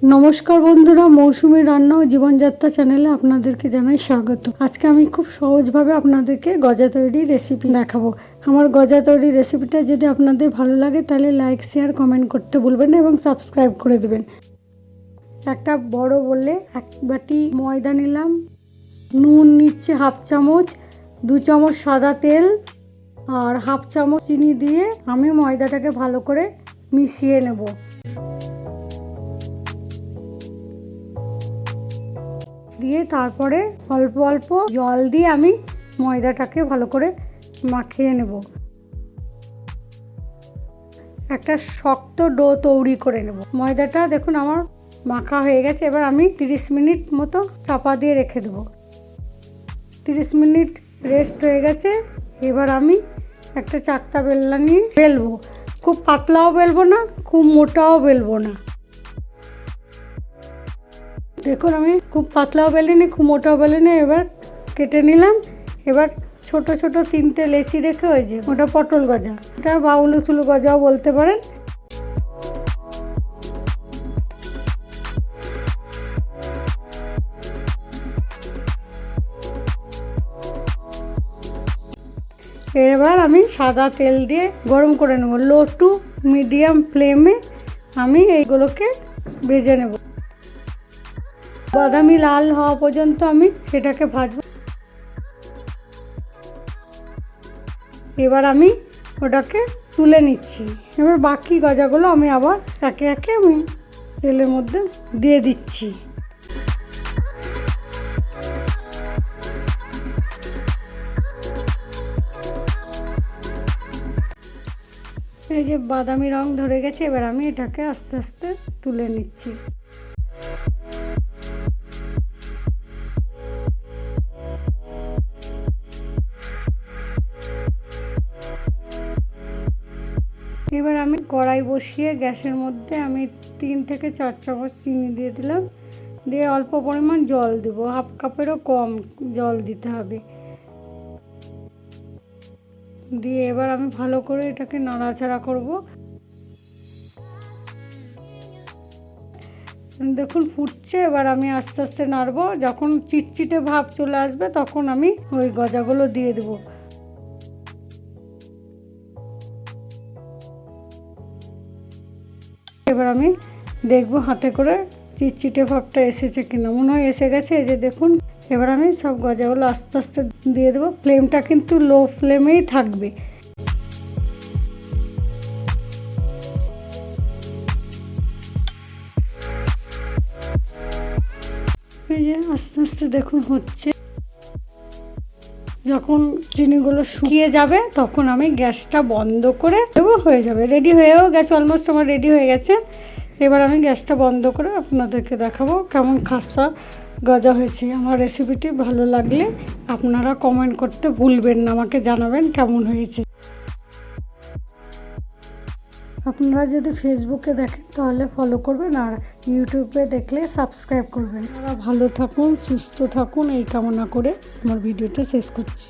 নমস্কার বন্ধুরা, মৌসুমী রান্না ও জীবনযাত্রা চ্যানেলে আপনাদেরকে জানাই স্বাগত। আজকে আমি খুব সহজভাবে আপনাদেরকে গজা তৈরির রেসিপি দেখাবো। আমার গজা তৈরির রেসিপিটা যদি আপনাদের ভালো লাগে তাহলে লাইক, শেয়ার, কমেন্ট করতে ভুলবেন না এবং সাবস্ক্রাইব করে দেবেন। একটা বড় বলে 1 বাটি ময়দা নিলাম, নুন নিচ্ছে 1/2 চামচ, 2 চামচ সাদা তেল আর 1/2 চামচ চিনি দিয়ে আমি ময়দাটাকে ভালো করে মিশিয়ে নেব। দিয়ে তারপরে অল্প অল্প জল দিয়ে আমি ময়দাটাকে ভালো করে মাখিয়ে নেব। একটা শক্ত ডো তৈরি করে নেব। ময়দাটা দেখুন আমার মাখা হয়ে গেছে। এবার আমি 30 মিনিট মতো চাপা দিয়ে রেখে দেব। 30 মিনিট রেস্ট হয়ে গেছে। এবার আমি একটা চাকতা বেলনা নিয়ে বেলবো। খুব পাতলাও বেলবো না, খুব মোটাও বেলবো না। দেখুন আমি খুব পাতলাও বেলিনি, খুব মোটাও বেলিনি। এবার কেটে নিলাম। এবার ছোট ছোট 3টে লেচি রেখে ওই যে ওটা পটল গজা, এটা বাউলু থুলু গজাও বলতে পারেন। এবার আমি সাদা তেল দিয়ে গরম করে নেব। লো টু মিডিয়াম ফ্লেমে আমি এইগুলোকে ভেজে নেব। বাদামি লাল হওয়া পর্যন্ত আমি সেটাকে ভাজবো। এবার আমি ওটাকে তুলে নিচ্ছি। এবার বাকি গজাগুলো আমি আবার একে একে আমি তেলের মধ্যে দিয়ে দিচ্ছি। এই যে বাদামি রং ধরে গেছে। এবার আমি এটাকে আস্তে আস্তে তুলে নিচ্ছি। এবার আমি কড়াই বসিয়ে গ্যাসের মধ্যে আমি 3 থেকে 4 চামচ চিনি দিয়ে দিলাম। দিয়ে অল্প পরিমাণ জল দেবো, 1/2 কাপেরও কম জল দিতে হবে। দিয়ে এবার আমি ভালো করে এটাকে নাড়াচাড়া করব। দেখুন ফুটছে। এবার আমি আস্তে আস্তে নাড়বো। যখন চিটচিটে ভাব চলে আসবে তখন আমি ওই গজাগুলো দিয়ে দেবো। এবার আমি দেখবো হাতে করে চিটচিটে ভাবটা এসেছে কিনা। মনে হয় এসে গেছে। এই যে দেখুন। এবার আমি সব গজাগুলো আস্তে আস্তে দিয়ে দেবো। ফ্লেমটা কিন্তু লো ফ্লেমেই থাকবে। এই যে আস্তে আস্তে দেখুন হচ্ছে। যখন চিনিগুলো শুকিয়ে যাবে তখন আমি গ্যাসটা বন্ধ করে দেবো। হয়ে যাবে, রেডি হয়েও গেছে। অলমোস্ট আমার রেডি হয়ে গেছে। এবার আমি গ্যাসটা বন্ধ করে আপনাদেরকে দেখাবো কেমন খাস্তা গজা হয়েছে। আমার রেসিপিটি ভালো লাগলে আপনারা কমেন্ট করতে ভুলবেন না, আমাকে জানাবেন কেমন হয়েছে। আপনারা যদি ফেসবুকে দেখেন তাহলে ফলো করবেন, আর ইউটিউবে দেখলে সাবস্ক্রাইব করবেন। আপনারা ভালো থাকুন, সুস্থ থাকুন এই কামনা করে আমার ভিডিওটা শেষ করছি।